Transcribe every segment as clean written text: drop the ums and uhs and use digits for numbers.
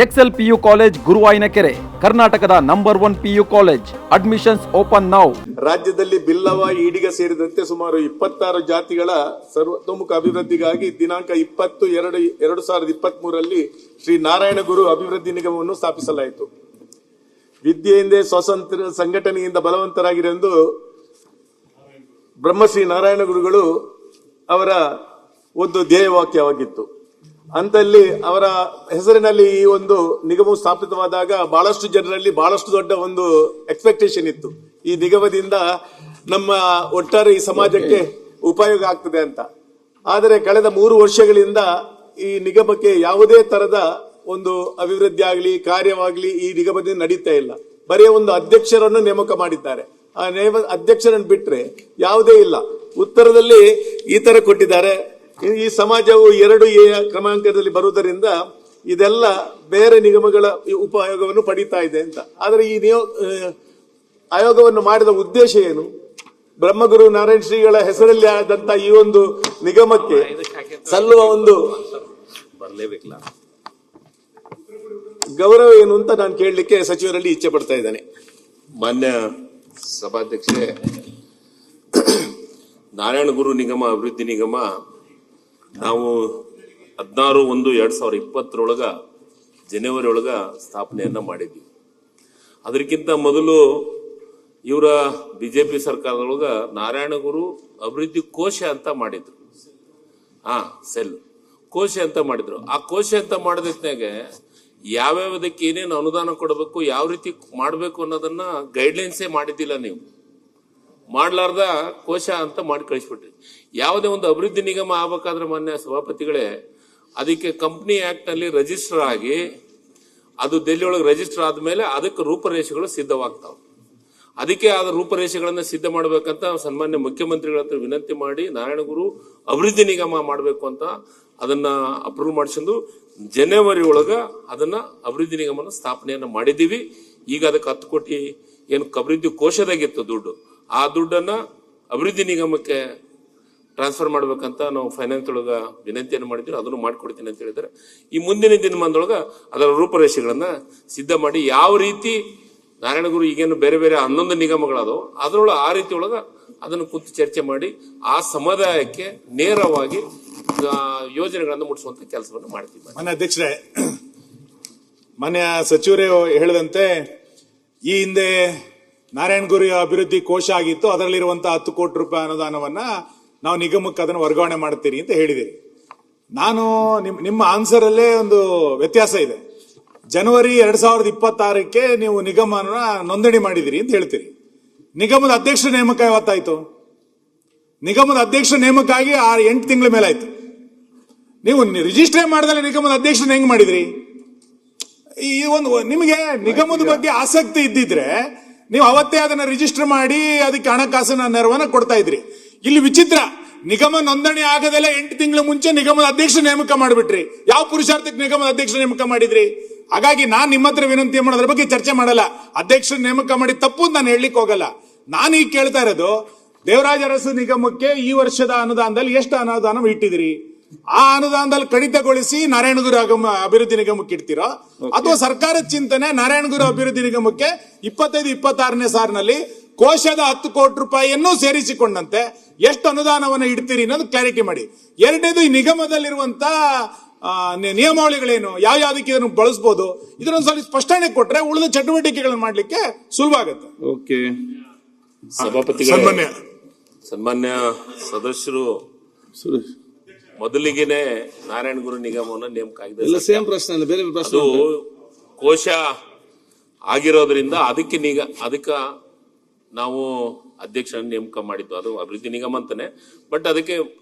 Excel PU college ಗುರುವಾಯಿನಕೆರೆ, ಕರ್ನಾಟಕದ number 1 PU college. Admissions open now. ರಾಜ್ಯದಲ್ಲಿ ಬಿಲ್ಲವ, ಈಡಿಗ ಸೇರಿದಂತೆ ಸುಮಾರು 26 ಜಾತಿಗಳ ಸರ್ವತೋಮುಖ ಅಭಿವೃದ್ಧಿಗಾಗಿ ದಿನಾಂಕ 20/2/2023 ಶ್ರೀ ನಾರಾಯಣ ಗುರು ಅಭಿವೃದ್ಧಿ ನಿಗಮವನ್ನು ಸ್ಥಾಪಿಸಲಾಯಿತು. ವಿದ್ಯೆಯಿಂದ ಸ್ವಾತಂತ್ರ್ಯ, ಸಂಘಟನೆಯಿಂದ ಬಲವಂತರಾಗಿರೆ ಎಂದು ಬ್ರಹ್ಮಶ್ರೀ ನಾರಾಯಣ ಗುರುಗಳು ಅವರ ಒಂದು ಧ್ಯೇಯವಾಕ್ಯವಾಗಿತ್ತು. ಅಂತಲ್ಲಿ ಅವರ ಹೆಸರಿನಲ್ಲಿ ಈ ಒಂದು ನಿಗಮವು ಸ್ಥಾಪಿತವಾದಾಗ ಬಹಳಷ್ಟು ಜನರಲ್ಲಿ ಬಹಳಷ್ಟು ದೊಡ್ಡ ಒಂದು ಎಕ್ಸ್ಪೆಕ್ಟೇಷನ್ ಇತ್ತು. ಈ ನಿಗಮದಿಂದ ನಮ್ಮ ಒಟ್ಟಾರೆ ಈ ಸಮಾಜಕ್ಕೆ ಉಪಯೋಗ ಆಗ್ತದೆ ಅಂತ. ಆದರೆ ಕಳೆದ 3 ವರ್ಷಗಳಿಂದ ಈ ನಿಗಮಕ್ಕೆ ಯಾವುದೇ ತರದ ಒಂದು ಅಭಿವೃದ್ಧಿ ಆಗಲಿ, ಕಾರ್ಯವಾಗಲಿ ಈ ನಿಗಮದಿಂದ ನಡೀತಾ ಇಲ್ಲ. ಬರೀ ಒಂದು ಅಧ್ಯಕ್ಷರನ್ನು ನೇಮಕ ಮಾಡಿದ್ದಾರೆ. ಆ ಅಧ್ಯಕ್ಷರನ್ನು ಬಿಟ್ರೆ ಯಾವುದೇ ಇಲ್ಲ. ಉತ್ತರದಲ್ಲಿ ಈ ತರ ಕೊಟ್ಟಿದ್ದಾರೆ. ಈ ಸಮಾಜವು 2A ಕ್ರಮಾಂಕದಲ್ಲಿ ಬರುವುದರಿಂದ ಇದೆಲ್ಲ ಬೇರೆ ನಿಗಮಗಳ ಉಪಯೋಗವನ್ನು ಪಡೀತಾ ಇದೆ ಅಂತ. ಆದರೆ ಈ ಆಯೋಗವನ್ನು ಮಾಡಿದ ಉದ್ದೇಶ ಏನು? ಬ್ರಹ್ಮಗುರು ನಾರಾಯಣ ಶ್ರೀಗಳ ಹೆಸರಲ್ಲಿ ಆದಂತ ಈ ಒಂದು ನಿಗಮಕ್ಕೆ ಸಲ್ಲುವ ಒಂದು ಗೌರವ ಏನು ಅಂತ ನಾನು ಕೇಳಲಿಕ್ಕೆ ಸಚಿವರಲ್ಲಿ ಇಚ್ಛೆ ಪಡ್ತಾ ಇದ್ದೇನೆ. ಮಾನ್ಯ ಸಭಾಧ್ಯಕ್ಷರೇ, ನಾರಾಯಣ ಗುರು ನಿಗಮ ಅಭಿವೃದ್ಧಿ ನಿಗಮ ನಾವು 16/1/2020 ಜನವರಿ ಒಳಗ ಸ್ಥಾಪನೆಯನ್ನ ಮಾಡಿದ್ವಿ. ಅದಕ್ಕಿಂತ ಮೊದಲು ಇವರ ಬಿಜೆಪಿ ಸರ್ಕಾರದೊಳಗ ನಾರಾಯಣ ಗುರು ಅಭಿವೃದ್ಧಿ ಕೋಶ ಅಂತ ಮಾಡಿದ್ರು. ಸೆಲ್ ಕೋಶ ಅಂತ ಮಾಡಿದ್ರು. ಆ ಕೋಶ ಅಂತ ಮಾಡಿದ್ನಾಗ ಯಾವ್ಯಾವದಕ್ಕೆ ಏನೇನು ಅನುದಾನ ಕೊಡಬೇಕು, ಯಾವ ರೀತಿ ಮಾಡಬೇಕು ಅನ್ನೋದನ್ನ ಗೈಡ್ಲೈನ್ಸೇ ಮಾಡಿದ್ದಿಲ್ಲ. ನೀವು ಮಾಡ್ಲಾರ್ದ ಕೋಶ ಅಂತ ಮಾಡಿ ಕಳಿಸ್ಬಿಟ್ರಿ. ಯಾವುದೇ ಒಂದು ಅಭಿವೃದ್ಧಿ ನಿಗಮ ಆಗ್ಬೇಕಾದ್ರೆ ಮಾನ್ಯ ಸಭಾಪತಿಗಳೇ, ಅದಕ್ಕೆ ಕಂಪ್ನಿ ಆಕ್ಟ್ ನಲ್ಲಿ ರಿಜಿಸ್ಟರ್ ಆಗಿ ಅದು ಡೆಲ್ಲಿ ಒಳಗೆ ರಿಜಿಸ್ಟರ್ ಆದ್ಮೇಲೆ ಅದಕ್ಕೆ ರೂಪರೇಷೆಗಳು ಸಿದ್ಧವಾಗ್ತಾವ. ಅದಕ್ಕೆ ಆದ ರೂಪರೇಷೆಗಳನ್ನ ಸಿದ್ಧ ಮಾಡ್ಬೇಕಂತ ಸನ್ಮಾನ್ಯ ಮುಖ್ಯಮಂತ್ರಿಗಳ ಹತ್ರ ವಿನಂತಿ ಮಾಡಿ ನಾರಾಯಣಗುರು ಅಭಿವೃದ್ಧಿ ನಿಗಮ ಮಾಡಬೇಕು ಅಂತ ಅದನ್ನ ಅಪ್ರೂವ್ ಮಾಡಿಸಿದ್ದು ಜನವರಿ ಒಳಗ ಅದನ್ನ ಅಭಿವೃದ್ಧಿ ನಿಗಮನ ಸ್ಥಾಪನೆಯನ್ನ ಮಾಡಿದೀವಿ. ಈಗ ಅದಕ್ಕೆ 10 ಕೋಟಿ ಏನು ಅಭಿವೃದ್ಧಿ ಕೋಶದಾಗಿತ್ತು ದುಡ್ಡು, ಆ ದುಡ್ಡನ್ನ ಅಭಿವೃದ್ಧಿ ನಿಗಮಕ್ಕೆ ಟ್ರಾನ್ಸ್ಫರ್ ಮಾಡ್ಬೇಕಂತ ನಾವು ಫೈನಾನ್ಸ್ ಒಳಗ ವಿನಂತಿಯನ್ನು ಮಾಡಿದ್ವಿ. ಅದನ್ನು ಮಾಡ್ಕೊಡ್ತೀನಿ ಅಂತ ಹೇಳಿದ್ರೆ ಈ ಮುಂದಿನ ದಿನಮಾನದೊಳಗ ಅದರ ರೂಪರೇಷೆಗಳನ್ನ ಸಿದ್ಧ ಮಾಡಿ ಯಾವ ರೀತಿ ನಾರಾಯಣಗುರು ಈಗೇನು ಬೇರೆ ಬೇರೆ 11 ನಿಗಮಗಳಾದವು ಅದರೊಳಗೆ ಆ ರೀತಿ ಒಳಗ ಅದನ್ನು ಕುಂತು ಚರ್ಚೆ ಮಾಡಿ ಆ ಸಮುದಾಯಕ್ಕೆ ನೇರವಾಗಿ ಯೋಜನೆಗಳನ್ನು ಮುಟ್ಟಿಸುವಂತ ಕೆಲಸವನ್ನು ಮಾಡ್ತೀವಿ. ಮಾನ್ಯ ಅಧ್ಯಕ್ಷರೇ, ಮಾನ್ಯ ಸಚಿವರೇ ಹೇಳಿದಂತೆ ಈ ಹಿಂದೆ ನಾರಾಯಣ ಗುರು ಅಭಿವೃದ್ಧಿ ಕೋಶ ಆಗಿತ್ತು. ಅದರಲ್ಲಿರುವಂತಹ 10 ಕೋಟಿ ರೂಪಾಯಿ ಅನುದಾನವನ್ನ ನಾವು ನಿಗಮಕ್ಕೆ ಅದನ್ನು ವರ್ಗಾವಣೆ ಮಾಡ್ತೀರಿ ಅಂತ ಹೇಳಿದಿರಿ. ನಾನು ನಿಮ್ಮ ಆನ್ಸರ್ ಅಲ್ಲೇ ಒಂದು ವ್ಯತ್ಯಾಸ ಇದೆ. ಜನವರಿ 2026ಕ್ಕೆ ನೀವು ನಿಗಮನ ನೋಂದಣಿ ಮಾಡಿದಿರಿ ಅಂತ ಹೇಳ್ತೀರಿ. ನಿಗಮದ ಅಧ್ಯಕ್ಷರ ನೇಮಕ ಯಾವತ್ತಾಯ್ತು? ನಿಗಮದ ಅಧ್ಯಕ್ಷರ ನೇಮಕ ಆಗಿ 8 ತಿಂಗಳ ಮೇಲೆ ಆಯ್ತು. ನೀವು ರಿಜಿಸ್ಟರ್ ಮಾಡಿದ್ರೆ ನಿಗಮದ ಅಧ್ಯಕ್ಷನ ಹೆಂಗ್ ಮಾಡಿದ್ರಿ? ಈ ಒಂದು ನಿಮಗೆ ನಿಗಮದ ಬಗ್ಗೆ ಆಸಕ್ತಿ ಇದ್ದಿದ್ರೆ ನೀವು ಅವತ್ತೇ ಅದನ್ನ ರಿಜಿಸ್ಟರ್ ಮಾಡಿ ಅದಕ್ಕೆ ಹಣಕಾಸಿನ ನೆರವನ್ನ ಕೊಡ್ತಾ ಇದ್ರಿ. ಇಲ್ಲಿ ವಿಚಿತ್ರ, ನಿಗಮ ನೋಂದಣಿ ಆಗದೆಲ್ಲ 8 ತಿಂಗಳ ಮುಂಚೆ ನಿಗಮದ ಅಧ್ಯಕ್ಷ ನೇಮಕ ಮಾಡಿಬಿಟ್ರಿ. ಯಾವ ಪುರುಷಾರ್ಥಕ್ಕೆ ನಿಗಮದ ಅಧ್ಯಕ್ಷ ನೇಮಕ ಮಾಡಿದ್ರಿ? ಹಾಗಾಗಿ ನಾನ್ ನಿಮ್ಮ ಹತ್ರ ವಿನಂತಿ ಮಾಡೋದ್ರ ಬಗ್ಗೆ ಚರ್ಚೆ ಮಾಡಲ್ಲ. ಅಧ್ಯಕ್ಷ ನೇಮಕ ಮಾಡಿ ತಪ್ಪು ನಾನು ಹೇಳಲಿಕ್ಕೆ ಹೋಗಲ್ಲ. ನಾನು ಈಗ ಕೇಳ್ತಾ ಇರೋದು, ದೇವರಾಜ ಅರಸು ನಿಗಮಕ್ಕೆ ಈ ವರ್ಷದ ಅನುದಾನದಲ್ಲಿ ಎಷ್ಟು ಅನುದಾನ ಇಟ್ಟಿದಿರಿ? ಆ ಅನುದಾನದಲ್ಲಿ ಕಡಿತಗೊಳಿಸಿ ನಾರಾಯಣಗುರು ಅಭಿವೃದ್ಧಿ ನಿಗಮಕ್ಕೆ ಇಡ್ತೀರೋ ಅಥವಾ ಸರ್ಕಾರದ ಚಿಂತನೆ ನಾರಾಯಣಗುರು ಅಭಿವೃದ್ಧಿ ನಿಗಮಕ್ಕೆ 25-26ನೇ ಸಾಲಿನಲ್ಲಿ ಕೋಶದ 10 ಕೋಟಿ ರೂಪಾಯಿಯನ್ನು ಸೇರಿಸಿಕೊಂಡಂತೆ ಎಷ್ಟು ಅನುದಾನವನ್ನು ಇಡ್ತೀರಿ ಅನ್ನೋದು ಕ್ಲಾರಿಟಿ ಮಾಡಿ. ಎರಡನೇದು, ಈ ನಿಗಮದಲ್ಲಿರುವಂತ ನಿಯಮಾವಳಿಗಳೇನು, ಯಾವ್ಯಾವ್ದಕ್ಕೆ ಇದನ್ನು ಬಳಸಬಹುದು, ಇದನ್ನೊಂದು ಸ್ವಲ್ಪ ಸ್ಪಷ್ಟನೆ ಕೊಟ್ರೆ ಉಳಿದ ಚಟುವಟಿಕೆಗಳನ್ನು ಮಾಡ್ಲಿಕ್ಕೆ ಸುಲಭ ಆಗುತ್ತೆ. ಓಕೆ, ಸಭಾಪತಿಗಳೇ, ಸನ್ಮಾನ್ಯ ಸದಸ್ಯರು ಮೊದಲಿಗೆನೆ ನಾರಾಯಣ ಗುರು ನಿಗಮವನ್ನು ನೇಮಕ ಆಗಿದೆ. ಅದು ಕೋಶ ಆಗಿರೋದ್ರಿಂದ ಅದಕ್ಕೆ ನಾವು ಅಧ್ಯಕ್ಷರನ್ನು ನೇಮಕ ಮಾಡಿದ್ದು. ಅದು ಅಭಿವೃದ್ಧಿ ನಿಗಮ ಅಂತಾನೆ, ಬಟ್ ಅದಕ್ಕೆ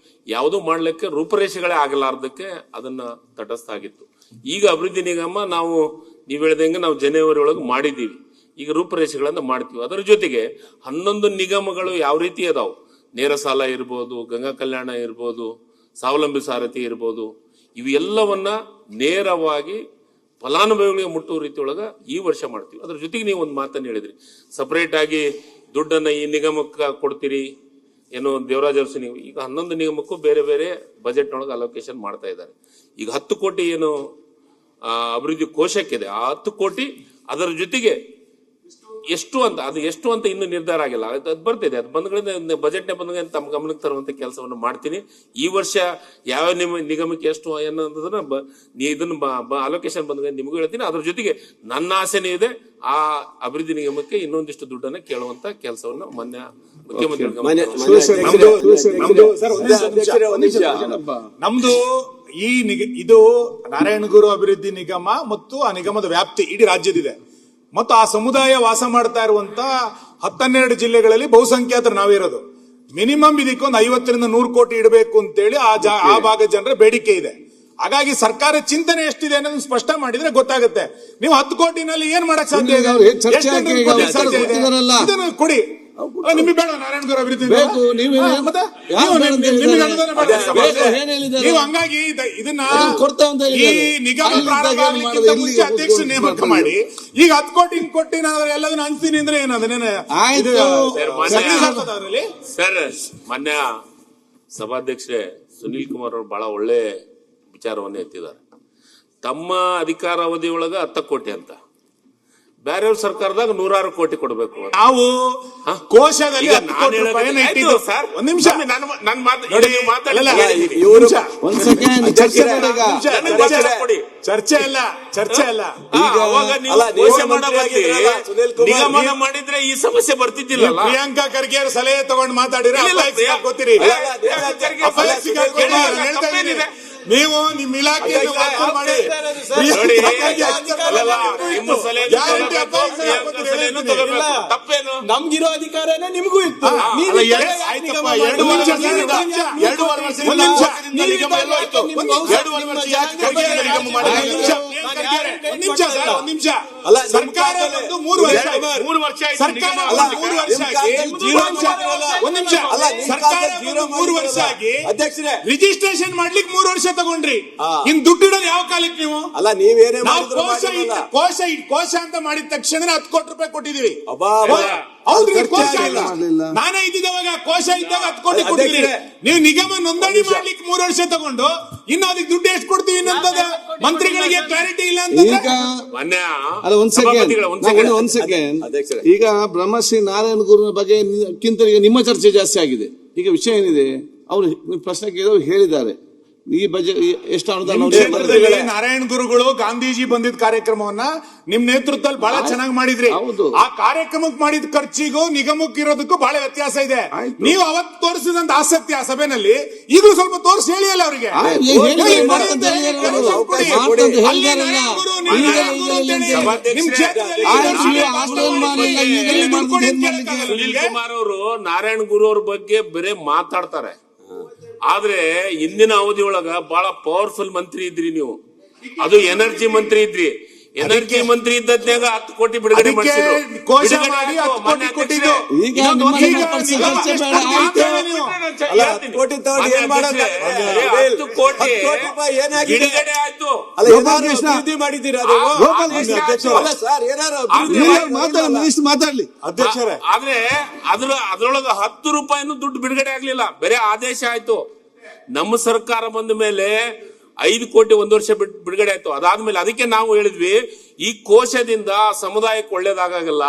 ಯಾವುದೂ ಮಾಡ್ಲಿಕ್ಕೆ ರೂಪರೇಷೆಗಳೇ ಆಗಲಾರ್ದಕ್ಕೆ ಅದನ್ನ ತಟಸ್ಥ ಆಗಿತ್ತು. ಈಗ ಅಭಿವೃದ್ಧಿ ನಿಗಮ ನೀವು ಹೇಳ್ದಂಗೆ ನಾವು ಜನವರಿ ಒಳಗೆ ಮಾಡಿದ್ದೀವಿ. ಈಗ ರೂಪರೇಷೆಗಳನ್ನ ಮಾಡ್ತೀವಿ. ಅದರ ಜೊತೆಗೆ 11 ನಿಗಮಗಳು ಯಾವ ರೀತಿ ಅದಾವು, ನೇರ ಸಾಲ ಇರ್ಬೋದು, ಗಂಗಾ ಕಲ್ಯಾಣ ಇರ್ಬೋದು, ಸ್ವಾವಲಂಬಿ ಸಾರಥಿ ಇರ್ಬೋದು, ಇವೆಲ್ಲವನ್ನ ನೇರವಾಗಿ ಫಲಾನುಭವಿಗಳಿಗೆ ಮುಟ್ಟುವ ರೀತಿ ಒಳಗ ಈ ವರ್ಷ ಮಾಡ್ತೀವಿ. ಅದ್ರ ಜೊತೆಗೆ ನೀವು ಒಂದು ಮಾತನ್ನು ಹೇಳಿದ್ರಿ, ಸಪರೇಟ್ ಆಗಿ ದುಡ್ಡನ್ನ ಈ ನಿಗಮಕ್ಕೆ ಕೊಡ್ತೀರಿ ಏನು ದೇವರಾಜ ಅರಸು ನಿಗಮ. ಈಗ 11 ನಿಗಮಕ್ಕೂ ಬೇರೆ ಬೇರೆ ಬಜೆಟ್ ಒಳಗೆ ಅಲೋಕೇಶನ್ ಮಾಡ್ತಾ ಇದ್ದಾರೆ. ಈಗ 10 ಕೋಟಿ ಏನು ಅಭಿವೃದ್ಧಿ ಕೋಶಕ್ಕಿದೆ. ಆ 10 ಕೋಟಿ ಅದರ ಜೊತೆಗೆ ಎಷ್ಟು ಅಂತ ಇನ್ನೂ ನಿರ್ಧಾರ ಆಗಿಲ್ಲ. ಅದು ಬರ್ತಿದೆ, ಅದು ಬಂದ್ಗಳಿಂದ ಬಜೆಟ್ನೇ ಬಂದಾಗ ತಮ್ಮ ಗಮನಕ್ಕೆ ತರುವಂತ ಕೆಲಸವನ್ನು ಮಾಡ್ತೀನಿ. ಈ ವರ್ಷ ಯಾವ ನಿಗಮಕ್ಕೆ ಎಷ್ಟು ಅನ್ನೋದನ್ನ ಇದನ್ನ ಅಲೋಕೇಶನ್ ಬಂದಾಗ ನಿಮಗೂ ಹೇಳ್ತೀನಿ. ಅದ್ರ ಜೊತೆಗೆ ನನ್ನ ಆಸೆನೂ ಇದೆ, ಆ ಅಭಿವೃದ್ಧಿ ನಿಗಮಕ್ಕೆ ಇನ್ನೊಂದಿಷ್ಟು ದುಡ್ಡನ್ನ ಕೇಳುವಂತ ಕೆಲಸವನ್ನು ಮಾನ್ಯ ಮುಖ್ಯಮಂತ್ರಿ ನಮ್ದು ಇದು ನಾರಾಯಣಗುರು ಅಭಿವೃದ್ಧಿ ನಿಗಮ ಮತ್ತು ಆ ನಿಗಮದ ವ್ಯಾಪ್ತಿ ಇಡೀ ರಾಜ್ಯದಿದೆ. ಮತ್ತು ಆ ಸಮುದಾಯ ವಾಸ ಮಾಡ್ತಾ ಇರುವಂತ 12 ಜಿಲ್ಲೆಗಳಲ್ಲಿ ಬಹುಸಂಖ್ಯಾತರು ನಾವಿರೋದು. ಮಿನಿಮಮ್ ಇದಕ್ಕೊಂದು 50ರಿಂದ 100 ಕೋಟಿ ಇಡಬೇಕು ಅಂತೇಳಿ ಆ ಭಾಗದ ಜನರ ಬೇಡಿಕೆ ಇದೆ. ಹಾಗಾಗಿ ಸರ್ಕಾರ ಚಿಂತನೆ ಎಷ್ಟಿದೆ ಅನ್ನೋದನ್ನ ಸ್ಪಷ್ಟ ಮಾಡಿದ್ರೆ ಗೊತ್ತಾಗುತ್ತೆ. ನೀವು 10 ಕೋಟಿನಲ್ಲಿ ಏನ್ ಮಾಡಕ್ ಸಾಧ್ಯ ಇದೆ? ಇದನ್ನು ಕೊಡಿ. ನಿಮಗೆ ಬೇಡ ನಾರಾಯಣಗುರು ಅಭಿವೃದ್ಧಿ ನೀವು ಹಂಗಾಗಿ ಇದನ್ನ ಈ ನಿಗಮ ಪ್ರಾರಂಭ ಆಗ್ಲಿಕ್ಕಿಂತ ಮುಂಚೆ ಅಧ್ಯಕ್ಷ ನೇಮಕ ಮಾಡಿ ಈಗ 10 ಕೋಟಿ ಕೊಟ್ಟಿ ನಾನು ಎಲ್ಲದನ್ನ ಹಂಚ್ತೀನಿ ಅಂದ್ರೆ ಏನದನ್ನೇನು ಸರ್. ಮಾನ್ಯ ಸಭಾಧ್ಯಕ್ಷರೇ, ಸುನೀಲ್ ಕುಮಾರ್ ಅವರು ಬಹಳ ಒಳ್ಳೆ ವಿಚಾರವನ್ನು ಎತ್ತಿದ್ದಾರೆ. ತಮ್ಮ ಅಧಿಕಾರಾವಧಿಯೊಳಗ 10 ಕೋಟಿ ಅಂತ, ಬೇರೆಯವ್ರ ಸರ್ಕಾರದಾಗ 106 ಕೋಟಿ ಕೊಡಬೇಕು. ನಾವು ಕೋಶದಲ್ಲಿ ಒಂದ್ ನಿಮಿಷ ಚರ್ಚೆ ಅಲ್ಲ ನಿಗಮನ ಮಾಡಿದ್ರೆ ಈ ಸಮಸ್ಯೆ ಬರ್ತಿದ್ದಿಲ್ಲ. ಪ್ರಿಯಾಂಕಾ ಖರ್ಗೆ ಅವರು ಸಲಹೆ ತಗೊಂಡು ಮಾತಾಡಿದ್ರೆ ಗೊತ್ತಿರಿ. ನೀವು ನಿಮ್ಮ ಇಲಾಖೆ ನಮ್ಗಿರೋ ಅಧಿಕಾರನೇ ನಿಮಗೂ ಇತ್ತು. ಸರ್ಕಾರ 3 ವರ್ಷ ಆಗಿ ರಿಜಿಸ್ಟ್ರೇಷನ್ ಮಾಡ್ಲಿಕ್ಕೆ 3 ವರ್ಷ ತಗೊಂಡ್ರಿ. ಇನ್ ದುಡ್ಡು ಇಡೋದು ಯಾವ ಕಾಲಕ್ಕೆ ನೀವು? ಅಲ್ಲ ನೀವೇನೇ ಕೋಶ ಅಂತ ಮಾಡಿದ ತಕ್ಷಣ 10 ಕೋಟಿ ರೂಪಾಯಿ ಕೊಟ್ಟಿದೀವಿ. ಹೌದ್ರಿ, ಕೋಶ ನಾನೇ ಇದ್ದಿದ್ದವಾಗ ಕೋಶ ಇದ್ದಾಗ 10 ಕೋಟಿ ಕೊಟ್ಟಿದ್ರಿ. ನೀವು ನಿಗಮ ನೋಂದಣಿ ಮಾಡ್ಲಿಕ್ಕೆ 3 ವರ್ಷ ತಗೊಂಡು ಇನ್ನು ಅದಕ್ಕೆ ದುಡ್ಡು ಎಷ್ಟು ಕೊಡ್ತೀವಿ ಅನ್ನೋದ ಮಂತ್ರಿಗಳಿಗೆ ಕ್ಲಾರಿಟಿ ಇಲ್ಲ ಅಂತ. ಒಂದ್ ಸೆಕೆಂಡ್, ಈಗ ಬ್ರಹ್ಮಶ್ರೀ ನಾರಾಯಣ ಗುರು ಬಗ್ಗೆ ಈಗ ನಿಮ್ಮ ಚರ್ಚೆ ಜಾಸ್ತಿ ಆಗಿದೆ. ಈಗ ವಿಷಯ ಏನಿದೆ, ಅವರು ಪ್ರಶ್ನೆ ಕೇಳಿದವರು ಹೇಳಿದ್ದಾರೆ ಈ ಬಜೆಟ್ ಎಷ್ಟು ಅನುದಾನ. ನಾರಾಯಣ ಗುರುಗಳು ಗಾಂಧೀಜಿ ಬಂದಿದ್ದ ಕಾರ್ಯಕ್ರಮವನ್ನ ನಿಮ್ ನೇತೃತ್ವದಲ್ಲಿ ಬಹಳ ಚೆನ್ನಾಗಿ ಮಾಡಿದ್ರಿ. ಆ ಕಾರ್ಯಕ್ರಮಕ್ಕೆ ಮಾಡಿದ ಖರ್ಚಿಗೂ ನಿಗಮಕ್ಕೆ ಇರೋದಕ್ಕೂ ಬಹಳ ವ್ಯತ್ಯಾಸ ಇದೆ. ನೀವು ಅವತ್ತು ತೋರಿಸಿದಂತ ಆಸಕ್ತಿ ಆ ಸಭೆಯಲ್ಲಿ ಈಗಲೂ ಸ್ವಲ್ಪ ತೋರಿಸಿ ಹೇಳಿ ಅಲ್ಲ ಅವರಿಗೆ. ಸುನೀಲ್ ಕುಮಾರ್ ಅವರು ನಾರಾಯಣ ಗುರು ಅವ್ರ ಬಗ್ಗೆ ಬರೇ ಮಾತಾಡ್ತಾರೆ, ಆದ್ರೆ ಇಂದಿನ ಅವಧಿಯೊಳಗ ಬಹಳ ಪವರ್ಫುಲ್ ಮಂತ್ರಿ ಇದ್ರಿ ನೀವು. ಅದು ಎನರ್ಜಿ ಮಂತ್ರಿ ಇದ್ರಿ. ಎನರ್ಜಿ ಮಂತ್ರಿ ಇದ್ದದ್ನಾಗ 10 ಕೋಟಿ ಬಿಡುಗಡೆ ಮಾಡಿಸಿದ್ರು. ಬಿಡುಗಡೆ ಆಯ್ತು. ಮಾತಾಡ್ಲಿ ಅಧ್ಯಕ್ಷರೇ. ಆದ್ರೆ ಅದ್ರೊಳಗ 10 ರೂಪಾಯಿನೂ ದುಡ್ಡು ಬಿಡುಗಡೆ ಆಗ್ಲಿಲ್ಲ, ಬೇರೆ ಆದೇಶ ಆಯ್ತು. ನಮ್ಮ ಸರ್ಕಾರ ಬಂದ ಮೇಲೆ 5 ಕೋಟಿ 1 ವರ್ಷ ಬಿಡುಗಡೆ ಆಯ್ತು. ಅದಾದ್ಮೇಲೆ ಅದಕ್ಕೆ ನಾವು ಹೇಳಿದ್ವಿ, ಈ ಕೋಶದಿಂದ ಸಮುದಾಯಕ್ಕೆ ಒಳ್ಳೇದಾಗಲ್ಲ,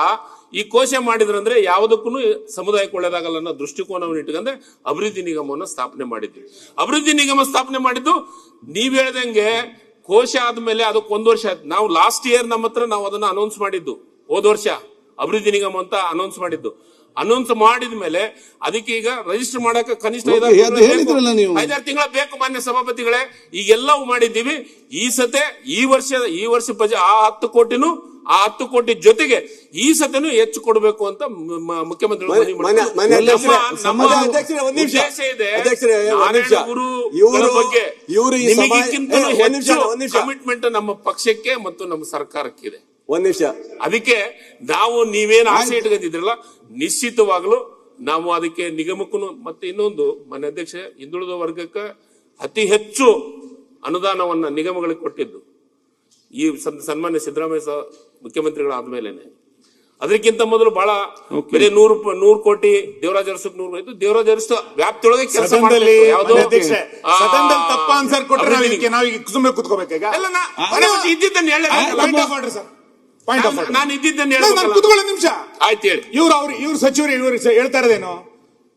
ಈ ಕೋಶ ಮಾಡಿದ್ರಂದ್ರೆ ಯಾವುದಕ್ಕೂ ಸಮುದಾಯಕ್ಕೆ ಒಳ್ಳೇದಾಗಲ್ಲ ಅನ್ನೋ ದೃಷ್ಟಿಕೋನವನ್ನು ಇಟ್ಕೊಂಡ್ರೆ ಅಭಿವೃದ್ಧಿ ನಿಗಮವನ್ನು ಸ್ಥಾಪನೆ ಮಾಡಿದ್ವಿ. ಅಭಿವೃದ್ಧಿ ನಿಗಮ ಸ್ಥಾಪನೆ ಮಾಡಿದ್ದು ನೀವ್ ಹೇಳ್ದಂಗೆ ಕೋಶ ಆದ್ಮೇಲೆ ಅದಕ್ಕೆ 1 ವರ್ಷ ಆಯ್ತು. ನಾವು ಲಾಸ್ಟ್ ಇಯರ್ ನಮ್ಮ ಹತ್ರ ನಾವು ಅದನ್ನ ಅನೌನ್ಸ್ ಮಾಡಿದ್ದು, ಹೋದ ವರ್ಷ ಅಭಿವೃದ್ಧಿ ನಿಗಮ ಅಂತ ಅನೌನ್ಸ್ ಮಾಡಿದ್ದು. ಅನೌನ್ಸ್ ಮಾಡಿದ ಮೇಲೆ ಅದಕ್ಕೆ ಈಗ ರಿಜಿಸ್ಟರ್ ಮಾಡಕ್ಕೆ ಕನಿಷ್ಠ 5-6 ತಿಂಗಳ ಬೇಕು. ಮಾನ್ಯ ಸಭಾಪತಿಗಳೇ, ಈಗೆಲ್ಲವೂ ಮಾಡಿದ್ದೀವಿ. ಈ ವರ್ಷ ಆ 10 ಕೋಟಿನೂ ಆ 10 ಕೋಟಿ ಜೊತೆಗೆ ಈ ಸತೆನೂ ಹೆಚ್ಚು ಕೊಡಬೇಕು ಅಂತ ಮುಖ್ಯಮಂತ್ರಿಗಳು ಉದ್ದೇಶ ಇದೆ. ಗುರು ಬಗ್ಗೆ ನಿಮಗಿಂತಲೂ ಹೆಚ್ಚು ಕಮಿಟ್ಮೆಂಟ್ ನಮ್ಮ ಪಕ್ಷಕ್ಕೆ ಮತ್ತು ನಮ್ಮ ಸರ್ಕಾರಕ್ಕಿದೆ. ಅದಕ್ಕೆ ನಾವು ನೀವೇನು ಆಸೆ ಇಟ್ಕೊಂಡಿದ್ರಲ್ಲ, ನಿಶ್ಚಿತವಾಗ್ಲೂ ನಾವು ಅದಕ್ಕೆ ನಿಗಮಕ್ಕೂ ಮತ್ತೆ ಇನ್ನೊಂದು ಮಾನ್ಯ ಅಧ್ಯಕ್ಷ, ಹಿಂದುಳಿದ ವರ್ಗಕ್ಕೆ ಅತಿ ಹೆಚ್ಚು ಅನುದಾನವನ್ನ ನಿಗಮಗಳಿಗೆ ಕೊಟ್ಟಿದ್ದು ಈ ಸನ್ಮಾನ್ಯ ಸಿದ್ದರಾಮಯ್ಯ ಮುಖ್ಯಮಂತ್ರಿಗಳಾದ್ಮೇಲೆನೆ. ಅದಕ್ಕಿಂತ ಮೊದಲು ಬಹಳ ಬೇರೆ 100 ಕೋಟಿ ದೇವರಾಜ ಅರಸಕ್ಕೆ 100 ಇತ್ತು. ದೇವರಾಜ ಅರಸ ವ್ಯಾಪ್ತಿಯೊಳಗೆ ಕೆಲಸ ಸದನದಲ್ಲಿ ಯಾವ್ದೋ ಅಧ್ಯಕ್ಷೆ, ಸದನದಲ್ಲಿ ತಪ್ಪ ಆನ್ಸರ್ ಕೊಟ್ಟರೆ ನಾವೀಗ ಸುಮ್ಮನೆ ಕೂತ್ಕೋಬೇಕಾಗ ಇದ್ದಿದ್ದನ್ನು point of order sir, point of order. ನಾನು ಇದ್ದಿದ್ದನ್ನು ನಾನು ಕೂತ್ಕೊಳ್ಳೋ ನಿಮಿಷ ಆಯ್ತು ಹೇಳಿ. ಇವ್ರು ಸಚಿವರು ಇವರು ಹೇಳ್ತಾ ಇರೋದೇನು,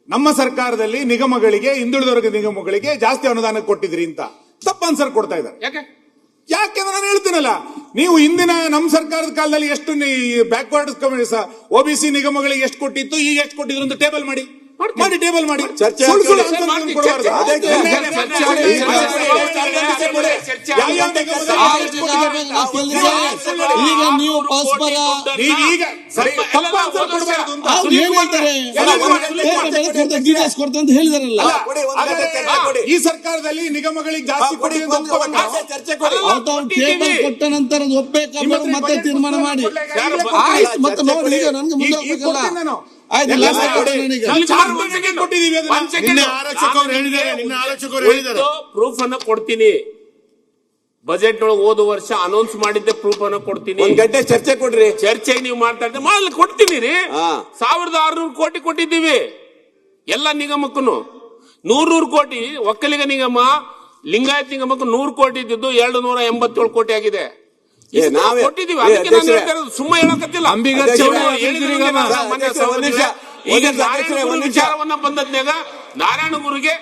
ನಮ್ಮ ಸರ್ಕಾರದಲ್ಲಿ ನಿಗಮಗಳಿಗೆ, ಹಿಂದುಳಿದವರ್ಗ ನಿಗಮಗಳಿಗೆ ಜಾಸ್ತಿ ಅನುದಾನ ಕೊಟ್ಟಿದ್ರಿ ಅಂತ ತಪ್ಪ ಆನ್ಸರ್ ಕೊಡ್ತಾ ಇದ್ದಾರೆ. ಯಾಕೆಂದ್ರೆ ನಾನು ಹೇಳ್ತೀನಲ್ಲ, ನೀವು ಹಿಂದಿನ ನಮ್ಮ ಸರ್ಕಾರದ ಕಾಲದಲ್ಲಿ ಎಷ್ಟು ಬ್ಯಾಕ್ವರ್ಡ್ OBC ನಿಗಮಗಳಿಗೆ ಎಷ್ಟು ಕೊಟ್ಟಿತ್ತು, ಈಗ ಎಷ್ಟು ಕೊಟ್ಟಿದ್ರು ಅಂತ ಟೇಬಲ್ ಮಾಡಿ ಟೇಬಲ್ ಮಾಡಿ. ಸುಳ್ಳು ಸುಳ್ಳು answer ಕೊಡಬಾರ್ದು. ಈಗ ನೀವು ಪರಸ್ಪರ ಈಗ ತಪ್ಪ answer ಕೊಡಬಾರ್ದು ಅಂತ. ಅವ್ರು ಏನ್ ಹೇಳ್ತಾರೆ ಡೀಟೇಲ್ಸ್ ಕೊಡ್ತಾ ಅಂತ ಹೇಳಿದಾರಲ್ಲ. ಈ ಸರ್ಕಾರದಲ್ಲಿ ನಿಗಮಗಳಿಗೆ ಜಾಸ್ತಿ ಕೊಡಿ ಅಂತ ಅವ್ರು ಟೇಬಲ್ ಕೊಟ್ಟ ನಂತರ ಅದು ಒಪ್ಪಬೇಕಾದ್ರೆ ಮತ್ತೆ ತೀರ್ಮಾನ ಮಾಡಿ. ಆಯ್ತು, ಮತ್ತೆ ನೋಡಿ, ಈಗ ನನ್ಗೆ ಮುಂದೆ ಹೋಗ್ಬೇಕಲ್ಲ. ಆಯ್ತು, ಪ್ರೂಫ್ ಅನ್ನ ಕೊಡ್ತೀನಿ. ಬಜೆಟ್ ಒಳಗೆ ಹೋದ ವರ್ಷ ಅನೌನ್ಸ್ ಮಾಡಿದ್ದೆ ಪ್ರೂಫ್ ಅನ್ನ ಕೊಡ್ತೀನಿ. ಒಂದ್ ಗಂಟೆ ಚರ್ಚೆ ಕೊಡ್ರಿ. ಚರ್ಚೆಗೆ ನೀವು ಮಾಡ್ತಾ ಇದ್ದೆ ಮಾಡಲಿ ಕೊಡ್ತೀನಿ ರೀ. 1600 ಕೋಟಿ ಕೊಟ್ಟಿದ್ದೀವಿ ಎಲ್ಲ ನಿಗಮಕ್ಕೂ. 100 ಕೋಟಿ ಒಕ್ಕಲಿಗ ನಿಗಮ, ಲಿಂಗಾಯತ್ ನಿಗಮಕ್ಕೂ 100 ಕೋಟಿ ಇದ್ದಿದ್ದು 287 ಕೋಟಿ ಆಗಿದೆ. ಕೊಟ್ಟಿದ್ದೀವಿ. ಅದಕ್ಕೆ ನಾನು ಹೇಳ್ತಾ ಇರೋದು, ಸುಮ್ಮನೆ ಹೇಳಕತ್ತಿಲ್ಲ. ಈಗ ನಾರಾಯಣಗುರು ವಿಚಾರವನ್ನ ಬಂದದ್ನಾಗ ನಾರಾಯಣಗುರಿಗೆ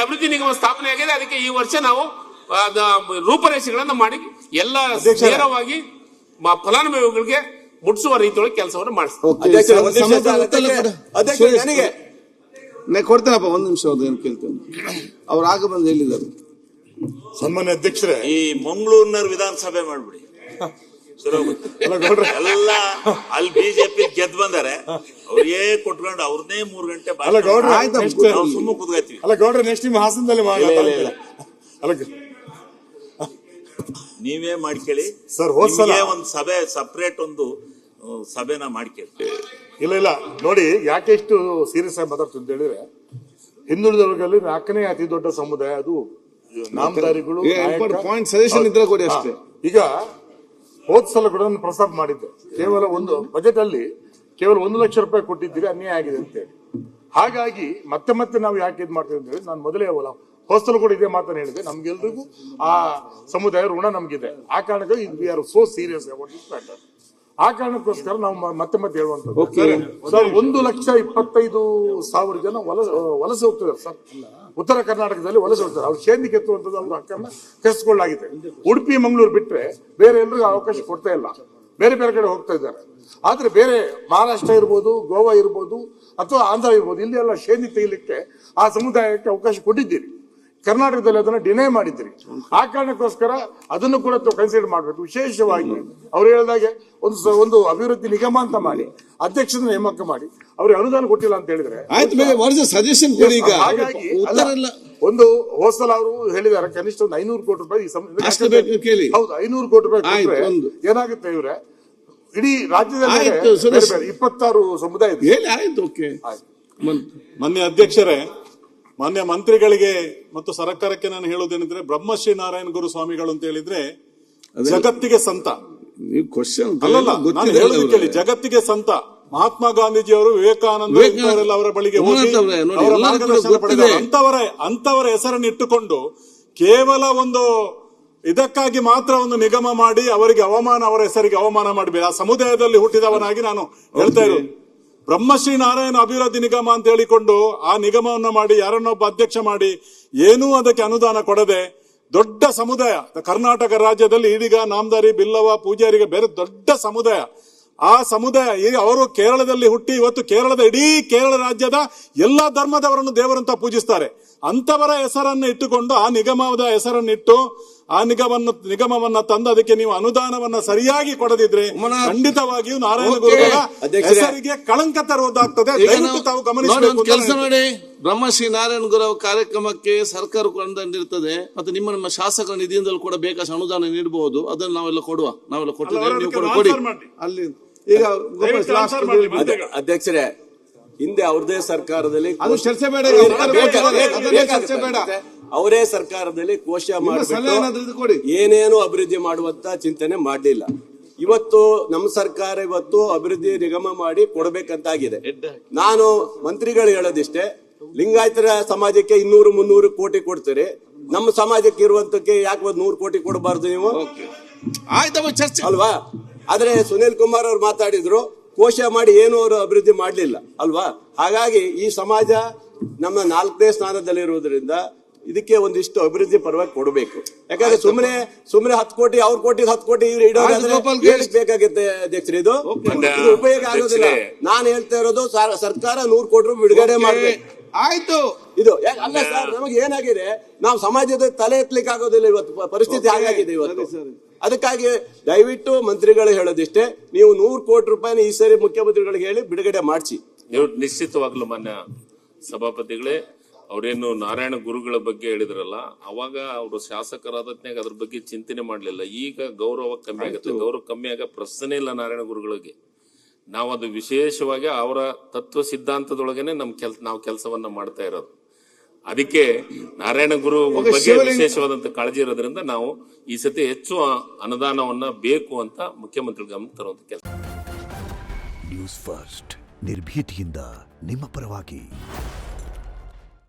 ಅಭಿವೃದ್ಧಿ ನಿಗಮ ಸ್ಥಾಪನೆ ಆಗಿದೆ. ಅದಕ್ಕೆ ಈ ವರ್ಷ ನಾವು ರೂಪರೇಷೆಗಳನ್ನ ಮಾಡಿ ಎಲ್ಲ ನೇರವಾಗಿ ಫಲಾನುಭವಿಗಳಿಗೆ ಮುಟ್ಟಿಸುವ ರೀತಿಯೊಳಗೆ ಕೆಲಸವನ್ನು ಮಾಡಿಸ್ತೀವಿ. ಕೊಡ್ತೇನಪ್ಪ, ಒಂದ್ ನಿಮಿಷ ಏನ್ ಕೇಳ್ತೇನೆ. ಅವ್ರು ಆಗ ಬಂದು ಹೇಳಿದ್ದಾರೆ. ಸನ್ಮಾನ್ಯ ಅಧ್ಯಕ್ಷರೇ, ಈ ಮಂಗಳೂರಿನ ವಿಧಾನಸಭೆ ಮಾಡ್ಬಿಡಿ, ಎಲ್ಲ ಅಲ್ಲಿ ಬಿಜೆಪಿ ಗೆದ್ದು ಬಂದಾರೆ, ಅವ್ರಿಗೆ ಕೊಟ್ಕೊಂಡು ಅವ್ರನ್ನೇ 3 ಗಂಟೆ ಸುಮ್ಮನೆ ಕೂತ್ಕೊಳ್ತೀವಿ. ಅಲ್ಲ ಗೌಡ್ರೆ, ನೆಕ್ಸ್ಟ್ ನಿಮ್ಮ ಹಾಸನದಲ್ಲಿ ನೀವೇ ಮಾಡ್ಕೊಳ್ಳಿ ಸರ್. ಒಂದು ಸಭೆ ಸಪರೇಟ್ ಒಂದು ಸಭೆನ ಮಾಡ್ಕೊಳ್ಳಿ. ಇಲ್ಲ ನೋಡಿ, ಯಾಕೆ ಇಷ್ಟು ಸೀರಿಯಸ್ ಆಗಿ ಮಾತಾಡ್ತೀನಿ ಅಂತ ಹೇಳಿದ್ರೆ, ಹಿಂದುಳಿದವರ್ಗಲ್ಲಿ 4ನೇ ಅತಿ ದೊಡ್ಡ ಸಮುದಾಯ ಅದು ನಾಮಧಾರಿಗಳು. ಪಾಯಿಂಟ್ ಸಜೆಷನ್ ಇದ್ರೆ ಕೊಡಿ ಅಷ್ಟೇ. ಈಗ ಹೋದ ಸಲ ಕೂಡ ನಾನು ಪ್ರಸ್ತಾಪ ಮಾಡಿದ್ದೆ, ಕೇವಲ ಒಂದು ಬಜೆಟ್ ಅಲ್ಲಿ ಕೇವಲ 1 ಲಕ್ಷ ರೂಪಾಯಿ ಕೊಟ್ಟಿದ್ದೀರಿ, ಅನ್ಯಾಯ ಆಗಿದೆ ಅಂತೇಳಿ. ಹಾಗಾಗಿ ಮತ್ತೆ ನಾವು ಯಾಕೆ ಇದು ಮಾಡ್ತೀವಿ ಅಂತ ಹೇಳಿ ನಾನು ಮೊದಲೇ ಹೋದ ಕೂಡ ಇದೇ ಮಾತನ್ನು ಹೇಳಿದೆ. ನಮ್ಗೆಲ್ರಿಗೂ ಆ ಸಮುದಾಯ ಋಣ ನಮ್ಗಿದೆ. ಆ ಕಾರಣಕ್ಕೆ we are so serious about this matter. ಆ ಕಾರಣಕ್ಕೋಸ್ಕರ ನಾವು ಮತ್ತೆ ಹೇಳುವಂಥದ್ದು ಸರ್, 1,25,000 ಜನ ವಲಸೆ ಹೋಗ್ತಿದ್ದಾರೆ ಸರ್. ಉತ್ತರ ಕರ್ನಾಟಕದಲ್ಲಿ ವಲಸೆ ಹೋಗ್ತಾರೆ. ಅವ್ರು ಶೇಂದಿ ಕೆತ್ತುವಂಥದ್ದು ಅವ್ರ ಹಕ್ಕನ್ನ ಕೆಸ್ಕೊಳ್ಳಾಗಿದೆ. ಉಡುಪಿ ಮಂಗಳೂರು ಬಿಟ್ರೆ ಬೇರೆ ಎಲ್ರಿಗೂ ಅವಕಾಶ ಕೊಡ್ತಾ ಇಲ್ಲ. ಬೇರೆ ಕಡೆ ಹೋಗ್ತಾ ಇದ್ದಾರೆ. ಆದ್ರೆ ಬೇರೆ ಮಹಾರಾಷ್ಟ್ರ ಇರ್ಬೋದು, ಗೋವಾ ಇರ್ಬೋದು, ಅಥವಾ ಆಂಧ್ರ ಇರ್ಬೋದು, ಇಲ್ಲಿ ಎಲ್ಲ ಶೇಂದಿ ತೆಗಿಲಿಕ್ಕೆ ಆ ಸಮುದಾಯಕ್ಕೆ ಅವಕಾಶ ಕೊಟ್ಟಿದ್ದೀರಿ. ಕರ್ನಾಟಕದಲ್ಲಿ ಅದನ್ನ ಡಿನೈ ಮಾಡಿದ್ದೀರಿ. ಆ ಕಾರಣಕ್ಕೋಸ್ಕರ ಅದನ್ನು ಕೂಡ ಕನ್ಸಿಡರ್ ಮಾಡಬೇಕು. ವಿಶೇಷವಾಗಿ ಅವ್ರು ಹೇಳಿದಾಗೆ ಒಂದು ಅಭಿವೃದ್ಧಿ ನಿಗಮ ಅಂತ ಮಾಡಿ ಅಧ್ಯಕ್ಷನ ನೇಮಕ ಮಾಡಿ ಅವ್ರಿಗೆ ಅನುದಾನ ಕೊಟ್ಟಿಲ್ಲ ಅಂತ ಹೇಳಿದ್ರೆ ಸಜೆಷನ್ ಕೊಡಿ. ಈಗ ಹಾಗಾಗಿ ಒಂದು ಹೋಸಲ ಅವರು ಹೇಳಿದ್ದಾರೆ ಕನಿಷ್ಠ ಒಂದು 500 ಕೋಟಿ ರೂಪಾಯಿ ಹೌದು 500 ಕೋಟಿ ರೂಪಾಯಿ ಏನಾಗುತ್ತೆ ಇವ್ರೆ, ಇಡೀ ರಾಜ್ಯದಲ್ಲಿ 26 ಸಮುದಾಯ ಇದೆ. ಮಾನ್ಯ ಅಧ್ಯಕ್ಷರೇ, ಮಾನ್ಯ ಮಂತ್ರಿಗಳಿಗೆ ಮತ್ತು ಸರ್ಕಾರಕ್ಕೆ ನಾನು ಹೇಳೋದೇನೆಂದ್ರೆ, ಬ್ರಹ್ಮಶ್ರೀ ನಾರಾಯಣ ಗುರು ಸ್ವಾಮಿಗಳು ಅಂತ ಹೇಳಿದ್ರೆ ಜಗತ್ತಿಗೆ ಸಂತ. ಅಲ್ಲಲ್ಲ, ನಾನು ಹೇಳೋದು ಕೇಳಿ, ಜಗತ್ತಿಗೆ ಸಂತ. ಮಹಾತ್ಮ ಗಾಂಧೀಜಿ ಅವರು, ವಿವೇಕಾನಂದ ಅವರ ಬಳಿಗೆ ಹೋಗಿ ಅವರ ಮಾರ್ಗದರ್ಶನ ಪಡೆದ ಅಂತವರ ಹೆಸರನ್ನು ಇಟ್ಟುಕೊಂಡು ಕೇವಲ ಒಂದು ಇದಕ್ಕಾಗಿ ಮಾತ್ರ ಒಂದು ನಿಗಮ ಮಾಡಿ ಅವರಿಗೆ ಅವರ ಹೆಸರಿಗೆ ಅವಮಾನ ಮಾಡಬೇಡಿ. ಆ ಸಮುದಾಯದಲ್ಲಿ ಹುಟ್ಟಿದವನಾಗಿ ನಾನು ಹೇಳ್ತಾ ಇರೋದು. ಬ್ರಹ್ಮಶ್ರೀ ನಾರಾಯಣ ಅಭಿವೃದ್ಧಿ ನಿಗಮ ಅಂತ ಹೇಳಿಕೊಂಡು ಆ ನಿಗಮವನ್ನ ಮಾಡಿ ಯಾರನ್ನೊಬ್ಬ ಅಧ್ಯಕ್ಷ ಮಾಡಿ ಏನೂ ಅದಕ್ಕೆ ಅನುದಾನ ಕೊಡದೆ ದೊಡ್ಡ ಸಮುದಾಯ ಕರ್ನಾಟಕ ರಾಜ್ಯದಲ್ಲಿ ಇದೀಗ ನಾಮದಾರಿ, ಬಿಲ್ಲವ, ಪೂಜಾರಿಗೆ ಬೇರೆ ದೊಡ್ಡ ಸಮುದಾಯ. ಆ ಸಮುದಾಯ ಅವರು ಕೇರಳದಲ್ಲಿ ಹುಟ್ಟಿ ಇವತ್ತು ಕೇರಳದ ಇಡೀ ಕೇರಳ ರಾಜ್ಯದ ಎಲ್ಲಾ ಧರ್ಮದವರನ್ನು ದೇವರಂತ ಪೂಜಿಸ್ತಾರೆ. ಅಂತವರ ಹೆಸರನ್ನು ಇಟ್ಟುಕೊಂಡು ಆ ನಿಗಮದ ಹೆಸರನ್ನಿಟ್ಟು ಆ ನಿಗಮವನ್ನ ತಂದು ಅದಕ್ಕೆ ನೀವು ಅನುದಾನವನ್ನ ಸರಿಯಾಗಿ ಕೊಡದಿದ್ರೆ ಖಂಡಿತವಾಗಿಯೂ ನಾರಾಯಣ ಗುರುಗಳ ಹೆಸರಿಗೆ ಕಳಂಕ ತರುವುದಾಗ್ತದೆ. ದಯವಿಟ್ಟು ತಾವು ಗಮನಿಸಬೇಕು. ಕೆಲಸ ಮಾಡಿ, ಬ್ರಹ್ಮಶ್ರೀ ನಾರಾಯಣ ಗುರು ಕಾರ್ಯಕ್ರಮಕ್ಕೆ ಸರ್ಕಾರ ಕೊಂಡೊಂದಿರ್ತದೆ. ಮತ್ತೆ ನಿಮ್ಮ ಶಾಸಕರ ನಿಧಿಯಿಂದಲೂ ಕೂಡ ಬೇಕಾದ ಅನುದಾನ ನೀಡಬಹುದು. ಅದನ್ನು ನಾವೆಲ್ಲ ಕೊಟ್ಟಿದ್ದೇವೆ, ನೀವು ಕೂಡ ಕೊಡಿ. ಅಲ್ಲಿ ಈಗ ಅಧ್ಯಕ್ಷರೇ, ಹಿಂದೆ ಅವ್ರದೇ ಸರ್ಕಾರದಲ್ಲಿ ಚರ್ಚೆ ಬೇಡ, ಅವರೇ ಸರ್ಕಾರದಲ್ಲಿ ಕೋಶ ಮಾಡಿಬಿಟ್ಟು ಏನೇನು ಅಭಿವೃದ್ಧಿ ಮಾಡುವಂತ ಚಿಂತನೆ ಮಾಡಲಿಲ್ಲ. ಇವತ್ತು ನಮ್ಮ ಸರ್ಕಾರ ಇವತ್ತು ಅಭಿವೃದ್ಧಿ ನಿಗಮ ಮಾಡಿ ಕೊಡಬೇಕಂತಾಗಿದೆ. ನಾನು ಮಂತ್ರಿಗಳು ಹೇಳೋದಿಷ್ಟೇ, ಲಿಂಗಾಯತರ ಸಮಾಜಕ್ಕೆ 200-300 ಕೋಟಿ ಕೊಡ್ತೀರಿ, ನಮ್ಮ ಸಮಾಜಕ್ಕೆ ಇರುವಂತಕ್ಕೆ ಯಾಕೆ 100 ಕೋಟಿ ಕೊಡಬಾರ್ದು ನೀವು? ಆಯ್ತಮ್ಮ, ಚರ್ಚೆ ಅಲ್ವಾ? ಆದ್ರೆ ಸುನೀಲ್ ಕುಮಾರ್ ಅವ್ರು ಮಾತಾಡಿದ್ರು, ಕೋಶ ಮಾಡಿ ಏನು ಅವರು ಅಭಿವೃದ್ಧಿ ಮಾಡ್ಲಿಲ್ಲ ಅಲ್ವಾ? ಹಾಗಾಗಿ ಈ ಸಮಾಜ ನಮ್ಮ 4ನೇ ಸ್ಥಾನದಲ್ಲಿರುವುದರಿಂದ ಇದಕ್ಕೆ ಒಂದಿಷ್ಟು ಅಭಿವೃದ್ಧಿ ಪರವಾಗಿ ಕೊಡಬೇಕು. ಯಾಕಂದ್ರೆ ಸುಮ್ಮನೆ 10 ಕೋಟಿ ಅವ್ರ ಕೋಟಿ 10 ಕೋಟಿ ಬೇಕಾಗುತ್ತೆ ಅಧ್ಯಕ್ಷರು. ಇದು ಉಪಯೋಗ ಆಗೋದಿಲ್ಲ. ನಾನು ಹೇಳ್ತಾ ಇರೋದು ಸರ್ಕಾರ 100 ಕೋಟಿ ರೂಪಾಯಿ ಬಿಡುಗಡೆ ಮಾಡ್ಬೇಕು. ಆಯ್ತು. ಇದು ಅಲ್ಲ ಸರ್, ನಮಗೆ ಏನಾಗಿದೆ, ನಾವು ಸಮಾಜದ ತಲೆ ಎತ್ತಲಿಕ್ಕೆ ಆಗೋದಿಲ್ಲ. ಇವತ್ತು ಪರಿಸ್ಥಿತಿ ಹಾಗಾಗಿದೆ ಇವತ್ತು. ಅದಕ್ಕಾಗಿ ದಯವಿಟ್ಟು ಮಂತ್ರಿಗಳು ಹೇಳೋದಿಷ್ಟೇ, ನೀವು 100 ಕೋಟಿ ರೂಪಾಯಿನ ಈ ಸರಿ ಮುಖ್ಯಮಂತ್ರಿಗಳಿಗೆ ಹೇಳಿ ಬಿಡುಗಡೆ ಮಾಡಿಸಿ. ನೀವು ನಿಶ್ಚಿತವಾಗ್ಲೂ ಮಾನ್ಯ ಸಭಾಪತಿಗಳೇ, ಅವ್ರೇನು ನಾರಾಯಣ ಗುರುಗಳ ಬಗ್ಗೆ ಹೇಳಿದ್ರಲ್ಲ, ಅವಾಗ ಅವರು ಶಾಸಕರಾದತ್ನಾಗ ಅದ್ರ ಬಗ್ಗೆ ಚಿಂತನೆ ಮಾಡ್ಲಿಲ್ಲ. ಈಗ ಗೌರವ ಕಮ್ಮಿ ಆಗುತ್ತೆ. ಗೌರವ ಕಮ್ಮಿ ಆಗ ಪ್ರಶ್ನೆ ಇಲ್ಲ ನಾರಾಯಣ ಗುರುಗಳಿಗೆ. ನಾವು ಅದು ವಿಶೇಷವಾಗಿ ಅವರ ತತ್ವ ಸಿದ್ಧಾಂತದೊಳಗೇನೆ ನಾವು ಕೆಲಸವನ್ನ ಮಾಡ್ತಾ ಇರೋದು. ಅದಕ್ಕೆ ನಾರಾಯಣ ಗುರು ಬಗ್ಗೆ ವಿಶೇಷವಾದಂತ ಕಾಳಜಿ ಇರೋದ್ರಿಂದ ನಾವು ಈ ಸತಿ ಹೆಚ್ಚು ಅನುದಾನವನ್ನ ಬೇಕು ಅಂತ ಮುಖ್ಯಮಂತ್ರಿ ಗಮನ ತರುವಂತ ಕೆಲಸ. ನ್ಯೂಸ್ ಫಸ್ಟ್ ನಿರ್ಭೀತಿಯಿಂದ ನಿಮ್ಮ ಪರವಾಗಿ.